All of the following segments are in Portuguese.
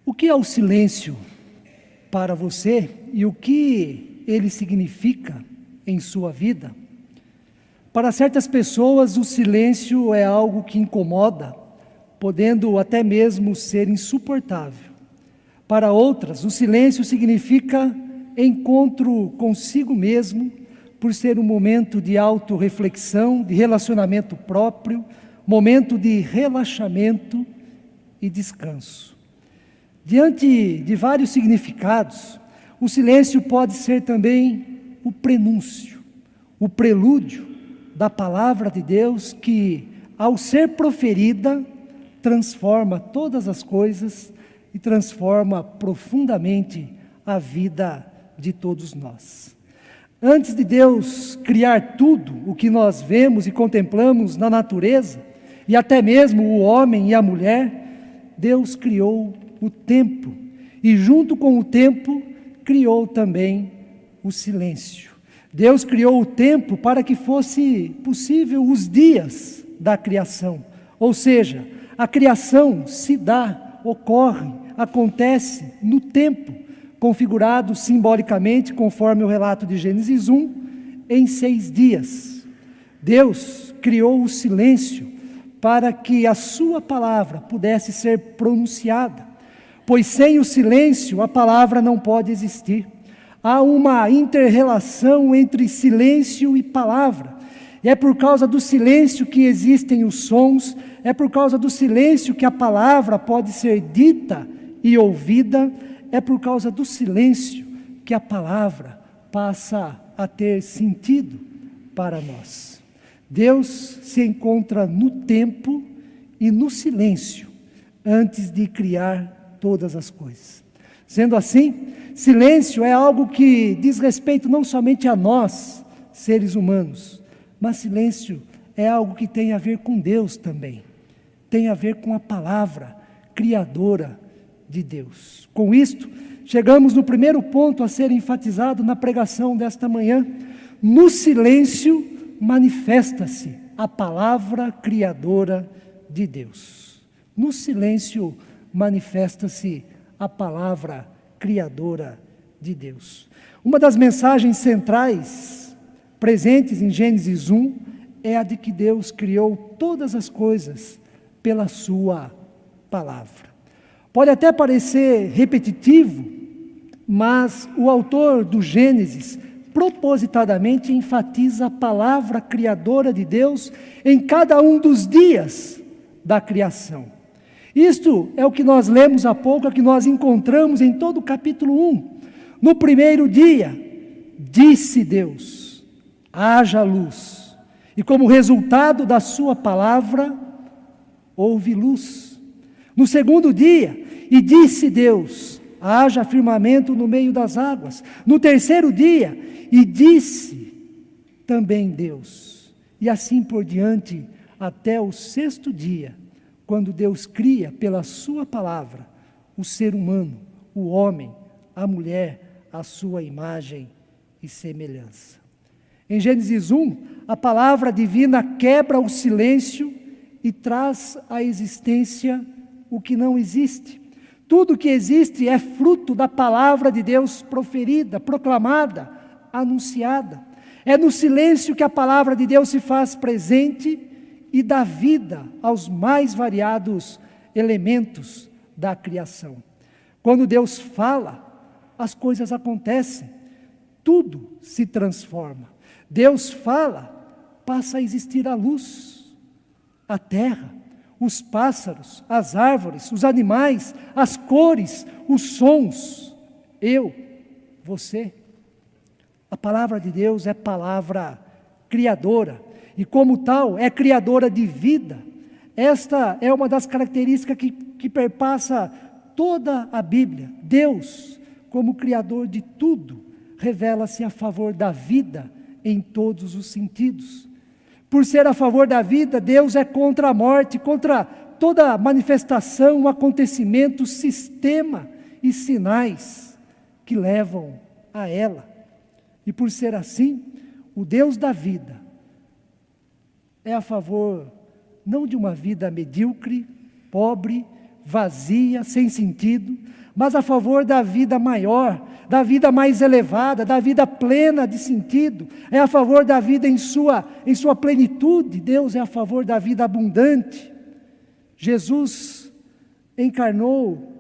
O que é o silêncio para você e o que ele significa em sua vida? Para certas pessoas, o silêncio é algo que incomoda, podendo até mesmo ser insuportável. Para outras, o silêncio significa encontro consigo mesmo, por ser um momento de autorreflexão, de relacionamento próprio, momento de relaxamento e descanso. Diante de vários significados, o silêncio pode ser também o prenúncio, o prelúdio da palavra de Deus que, ao ser proferida, transforma todas as coisas e transforma profundamente a vida de todos nós. Antes de Deus criar tudo o que nós vemos e contemplamos na natureza, e até mesmo o homem e a mulher, Deus criou o tempo, e junto com o tempo, criou também o silêncio. Deus criou o tempo para que fosse possível os dias da criação, ou seja, a criação se dá, ocorre, acontece no tempo, configurado simbolicamente, conforme o relato de Gênesis 1, em 6 dias. Deus criou o silêncio para que a sua palavra pudesse ser pronunciada, pois sem o silêncio a palavra não pode existir. Há uma inter-relação entre silêncio e palavra, e é por causa do silêncio que existem os sons, é por causa do silêncio que a palavra pode ser dita e ouvida, é por causa do silêncio que a palavra passa a ter sentido para nós. Deus se encontra no tempo e no silêncio antes de criar todas as coisas. Sendo assim, silêncio é algo que diz respeito não somente a nós, seres humanos, mas silêncio é algo que tem a ver com Deus também. Tem a ver com a palavra criadora de Deus. Com isto, chegamos no primeiro ponto a ser enfatizado na pregação desta manhã. No silêncio manifesta-se a palavra criadora de Deus. No silêncio manifesta-se a palavra criadora de Deus. Uma das mensagens centrais presentes em Gênesis 1 é a de que Deus criou todas as coisas pela sua palavra. Pode até parecer repetitivo, mas o autor do Gênesis propositadamente enfatiza a palavra criadora de Deus em cada um dos dias da criação. Isto é o que nós lemos há pouco, é o que nós encontramos em todo o capítulo 1. No primeiro dia, disse Deus, haja luz. E como resultado da sua palavra, houve luz. No segundo dia, e disse Deus, haja firmamento no meio das águas. No terceiro dia, e disse também Deus. E assim por diante, até o sexto dia, quando Deus cria pela sua palavra o ser humano, o homem, a mulher, a sua imagem e semelhança. Em Gênesis 1, a palavra divina quebra o silêncio e traz à existência o que não existe. Tudo que existe é fruto da palavra de Deus proferida, proclamada, anunciada. É no silêncio que a palavra de Deus se faz presente e dá vida aos mais variados elementos da criação. Quando Deus fala, as coisas acontecem, tudo se transforma. Deus fala, passa a existir a luz, a terra, os pássaros, as árvores, os animais, as cores, os sons, eu, você. A palavra de Deus é palavra criadora, e como tal, é criadora de vida. Esta é uma das características que perpassa toda a Bíblia. Deus, como criador de tudo, revela-se a favor da vida em todos os sentidos. Por ser a favor da vida, Deus é contra a morte, contra toda manifestação, acontecimento, sistema e sinais que levam a ela. E por ser assim, o Deus da vida é a favor não de uma vida medíocre, pobre, vazia, sem sentido, mas a favor da vida maior, da vida mais elevada, da vida plena de sentido, é a favor da vida em sua plenitude. Deus é a favor da vida abundante. Jesus encarnou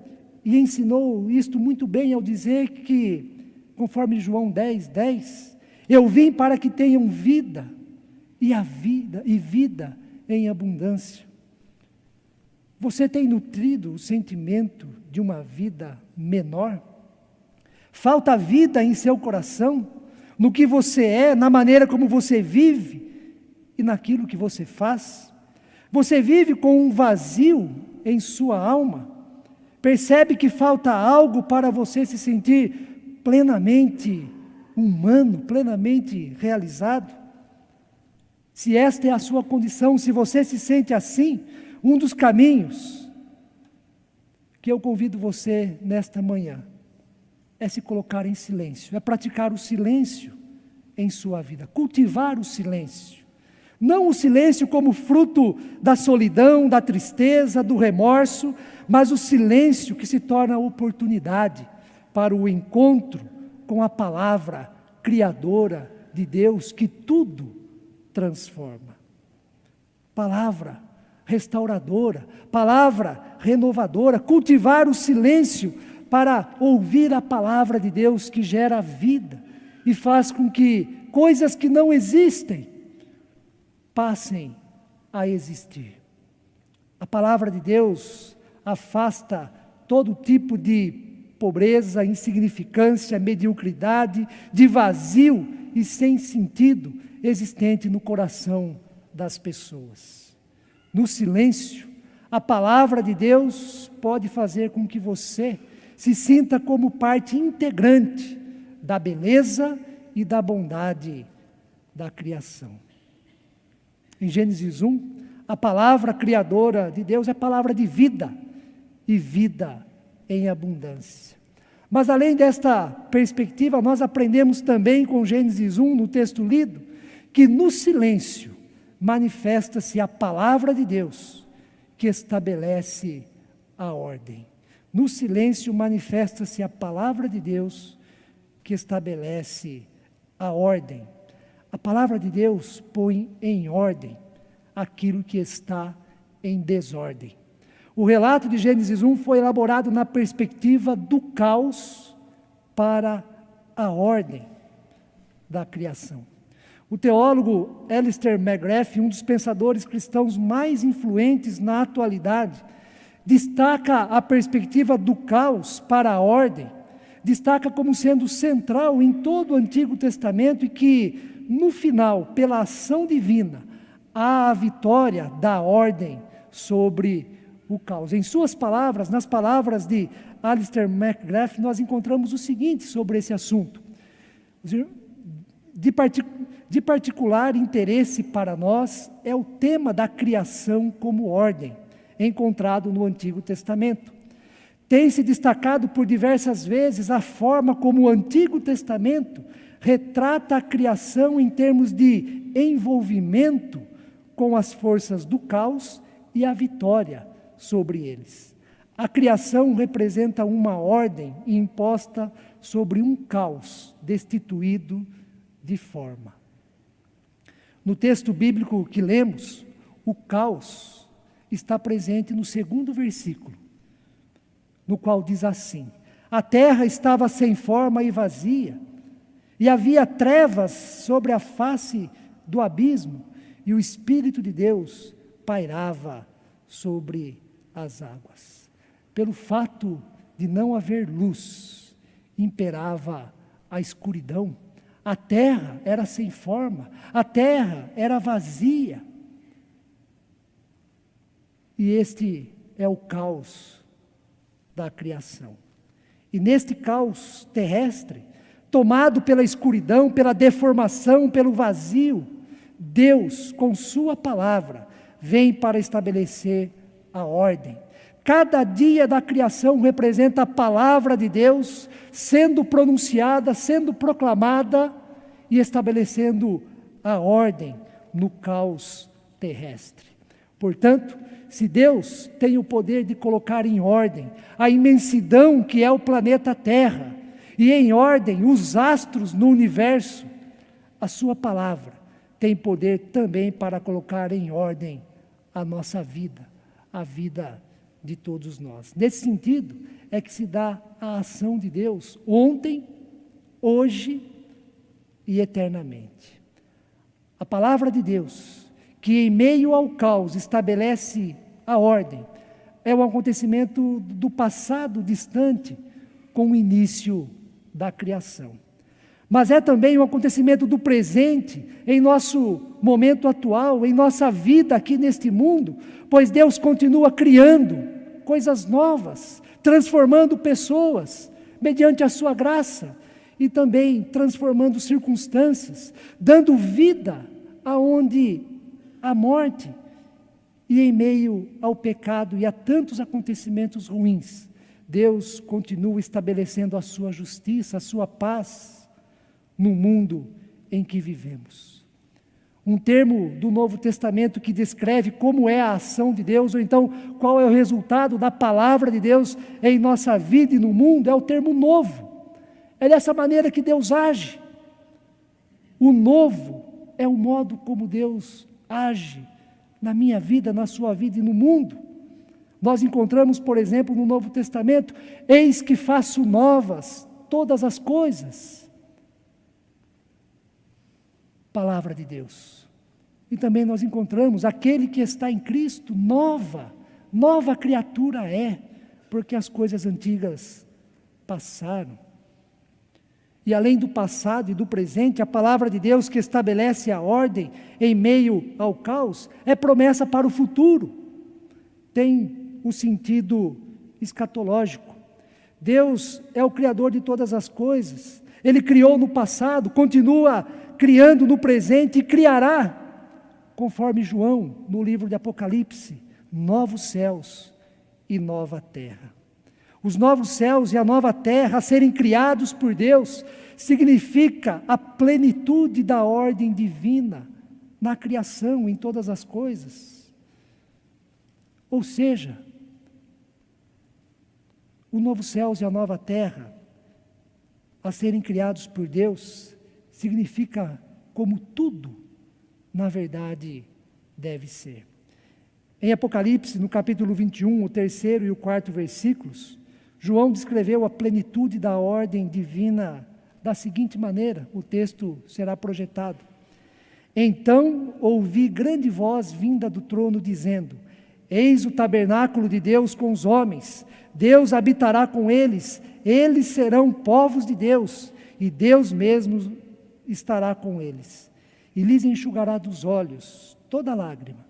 e ensinou isto muito bem ao dizer que, conforme João 10:10, eu vim para que tenham vida, e vida em abundância. Você tem nutrido o sentimento de uma vida menor? Falta vida em seu coração, no que você é, na maneira como você vive e naquilo que você faz? Você vive com um vazio em sua alma? Percebe que falta algo para você se sentir plenamente humano, plenamente realizado? Se esta é a sua condição, se você se sente assim, um dos caminhos que eu convido você nesta manhã é se colocar em silêncio, é praticar o silêncio em sua vida, cultivar o silêncio. Não o silêncio como fruto da solidão, da tristeza, do remorso, mas o silêncio que se torna oportunidade para o encontro com a palavra criadora de Deus, que tudo transforma. Palavra restauradora, palavra renovadora, cultivar o silêncio para ouvir a palavra de Deus que gera vida e faz com que coisas que não existem passem a existir. A palavra de Deus afasta todo tipo de pobreza, insignificância, mediocridade, de vazio e sem sentido existente no coração das pessoas. No silêncio, a palavra de Deus pode fazer com que você se sinta como parte integrante da beleza e da bondade da criação. Em Gênesis 1, a palavra criadora de Deus é palavra de vida, e vida em abundância. Mas além desta perspectiva, nós aprendemos também com Gênesis 1, no texto lido, que no silêncio manifesta-se a palavra de Deus, que estabelece a ordem. No silêncio manifesta-se a palavra de Deus, que estabelece a ordem. A palavra de Deus põe em ordem aquilo que está em desordem. O relato de Gênesis 1 foi elaborado na perspectiva do caos para a ordem da criação. O teólogo Alistair McGrath, um dos pensadores cristãos mais influentes na atualidade, destaca a perspectiva do caos para a ordem, destaca como sendo central em todo o Antigo Testamento e que, no final, pela ação divina, há a vitória da ordem sobre o caos. Em suas palavras, nas palavras de Alistair McGrath, nós encontramos o seguinte sobre esse assunto. De particular interesse para nós é o tema da criação como ordem, encontrado no Antigo Testamento. Tem se destacado por diversas vezes a forma como o Antigo Testamento retrata a criação em termos de envolvimento com as forças do caos e a vitória sobre eles. A criação representa uma ordem imposta sobre um caos destituído de forma. No texto bíblico que lemos, o caos está presente no segundo versículo, no qual diz assim: a terra estava sem forma e vazia, e havia trevas sobre a face do abismo, e o Espírito de Deus pairava sobre as águas. Pelo fato de não haver luz, imperava a escuridão. A terra era sem forma, a terra era vazia. E este é o caos da criação. E neste caos terrestre, tomado pela escuridão, pela deformação, pelo vazio, Deus, com sua palavra, vem para estabelecer a ordem. Cada dia da criação representa a palavra de Deus sendo pronunciada, sendo proclamada e estabelecendo a ordem no caos terrestre. Portanto, se Deus tem o poder de colocar em ordem a imensidão que é o planeta Terra, e em ordem os astros no universo, a sua palavra tem poder também para colocar em ordem a nossa vida, a vida de todos nós. Nesse sentido, é que se dá a ação de Deus ontem, hoje e eternamente. A palavra de Deus, que em meio ao caos estabelece a ordem, é um acontecimento do passado distante com o início da criação. Mas é também um acontecimento do presente, em nosso momento atual, em nossa vida aqui neste mundo, pois Deus continua criando coisas novas, transformando pessoas, mediante a sua graça, e também transformando circunstâncias, dando vida aonde há morte, e em meio ao pecado e a tantos acontecimentos ruins, Deus continua estabelecendo a sua justiça, a sua paz, no mundo em que vivemos. Um termo do Novo Testamento que descreve como é a ação de Deus, ou então qual é o resultado da palavra de Deus em nossa vida e no mundo, é o termo novo. É dessa maneira que Deus age. O novo é o modo como Deus age na minha vida, na sua vida e no mundo. Nós encontramos, por exemplo, no Novo Testamento: eis que faço novas todas as coisas. Palavra de Deus. E também nós encontramos: aquele que está em Cristo, nova criatura é, porque as coisas antigas passaram. E além do passado e do presente, a palavra de Deus, que estabelece a ordem em meio ao caos, é promessa para o futuro. Tem o sentido escatológico. Deus é o Criador de todas as coisas. Ele criou no passado, continua criando no presente e criará, conforme João, no livro de Apocalipse, novos céus e nova terra. Os novos céus e a nova terra a serem criados por Deus, significa a plenitude da ordem divina na criação, em todas as coisas. Ou seja, os novos céus e a nova terra a serem criados por Deus, significa como tudo, na verdade, deve ser. Em Apocalipse, no capítulo 21, o 3º e o 4º versículos, João descreveu a plenitude da ordem divina da seguinte maneira, o texto será projetado: então ouvi grande voz vinda do trono dizendo: eis o tabernáculo de Deus com os homens, Deus habitará com eles, eles serão povos de Deus, e Deus mesmo estará com eles, e lhes enxugará dos olhos toda lágrima,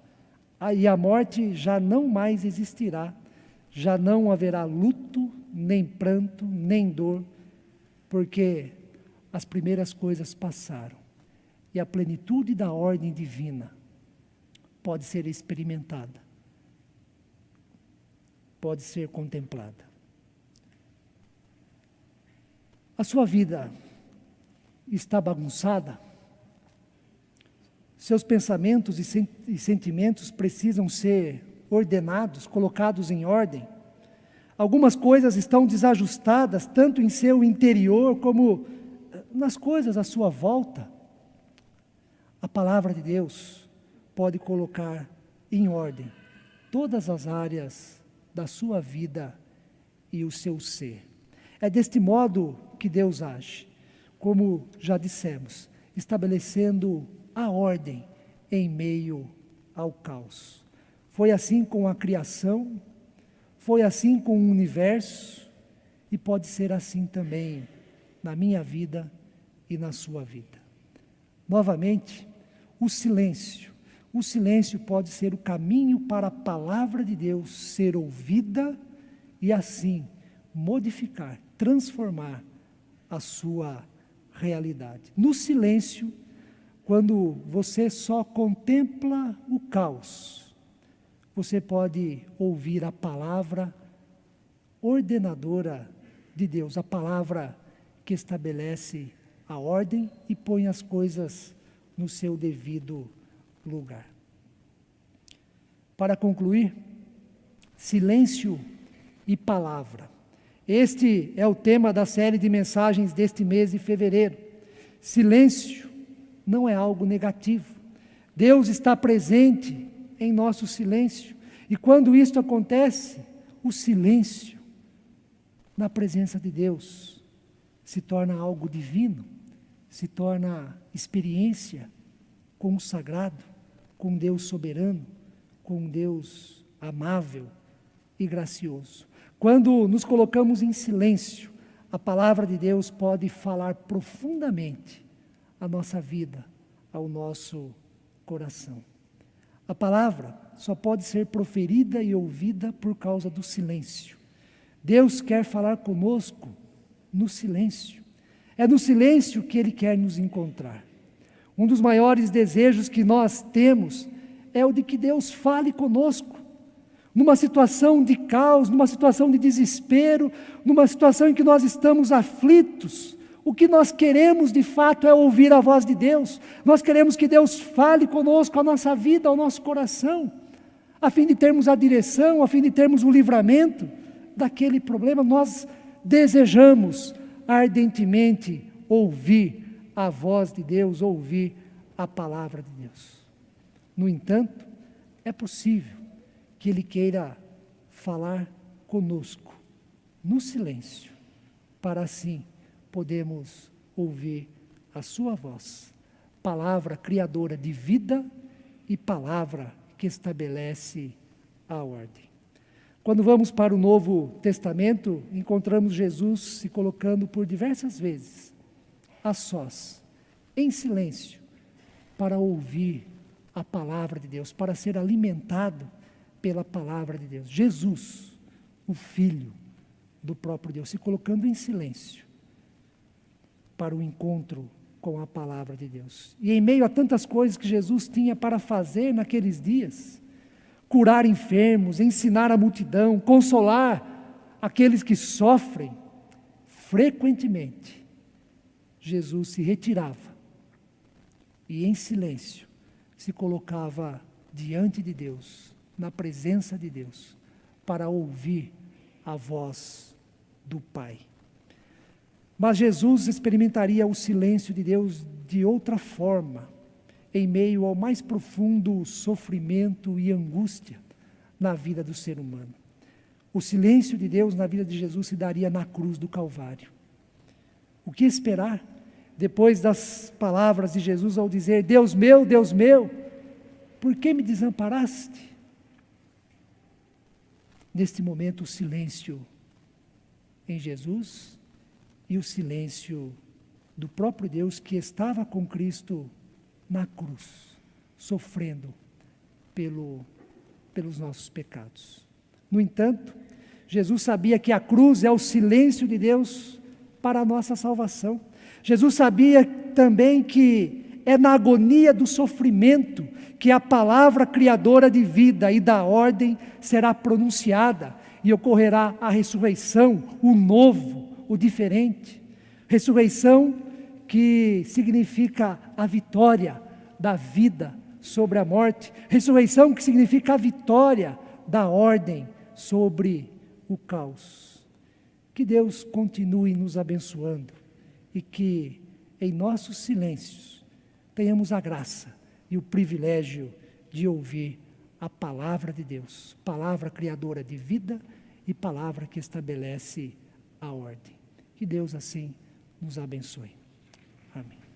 e a morte já não mais existirá, já não haverá luto, nem pranto, nem dor, porque as primeiras coisas passaram, e a plenitude da ordem divina pode ser experimentada, pode ser contemplada. A sua vida está bagunçada? Seus pensamentos e sentimentos precisam ser ordenados, colocados em ordem? Algumas coisas estão desajustadas, tanto em seu interior como nas coisas à sua volta. A palavra de Deus pode colocar em ordem todas as áreas da sua vida e o seu ser. É deste modo que Deus age, como já dissemos, estabelecendo a ordem em meio ao caos. Foi assim com a criação, foi assim com o universo, e pode ser assim também na minha vida e na sua vida. Novamente, o silêncio pode ser o caminho para a palavra de Deus ser ouvida e assim modificar, transformar a sua realidade. No silêncio, quando você só contempla o caos, você pode ouvir a palavra ordenadora de Deus, a palavra que estabelece a ordem e põe as coisas no seu devido lugar. Para concluir, silêncio e palavra. Este é o tema da série de mensagens deste mês de fevereiro. Silêncio não é algo negativo. Deus está presente em nosso silêncio. E quando isto acontece, o silêncio na presença de Deus se torna algo divino, se torna experiência com o sagrado, com Deus soberano, com Deus amável e gracioso. Quando nos colocamos em silêncio, a palavra de Deus pode falar profundamente à nossa vida, ao nosso coração. A palavra só pode ser proferida e ouvida por causa do silêncio. Deus quer falar conosco no silêncio. É no silêncio que Ele quer nos encontrar. Um dos maiores desejos que nós temos é o de que Deus fale conosco. Numa situação de caos, numa situação de desespero, numa situação em que nós estamos aflitos, o que nós queremos de fato é ouvir a voz de Deus. Nós queremos que Deus fale conosco, a nossa vida, ao nosso coração, a fim de termos a direção, a fim de termos o livramento daquele problema. Nós desejamos ardentemente ouvir a voz de Deus, ouvir a palavra de Deus. No entanto, é possível que Ele queira falar conosco, no silêncio, para assim podermos ouvir a sua voz, palavra criadora de vida e palavra que estabelece a ordem. Quando vamos para o Novo Testamento, encontramos Jesus se colocando por diversas vezes, a sós, em silêncio, para ouvir a palavra de Deus, para ser alimentado pela palavra de Deus. Jesus, o Filho do próprio Deus, se colocando em silêncio para o encontro com a palavra de Deus. E em meio a tantas coisas que Jesus tinha para fazer naqueles dias, curar enfermos, ensinar a multidão, consolar aqueles que sofrem, frequentemente, Jesus se retirava e em silêncio se colocava diante de Deus, na presença de Deus, para ouvir a voz do Pai. Mas Jesus experimentaria o silêncio de Deus de outra forma, em meio ao mais profundo sofrimento e angústia na vida do ser humano. O silêncio de Deus na vida de Jesus se daria na cruz do Calvário. O que esperar depois das palavras de Jesus ao dizer: Deus meu, por que me desamparaste? Neste momento, o silêncio em Jesus e o silêncio do próprio Deus que estava com Cristo na cruz, sofrendo pelos nossos pecados. No entanto, Jesus sabia que a cruz é o silêncio de Deus para a nossa salvação. Jesus sabia também que é na agonia do sofrimento que a palavra criadora de vida e da ordem será pronunciada e ocorrerá a ressurreição, o novo, o diferente. Ressurreição que significa a vitória da vida sobre a morte. Ressurreição que significa a vitória da ordem sobre o caos. Que Deus continue nos abençoando e que em nossos silêncios tenhamos a graça e o privilégio de ouvir a palavra de Deus, palavra criadora de vida e palavra que estabelece a ordem. Que Deus assim nos abençoe. Amém.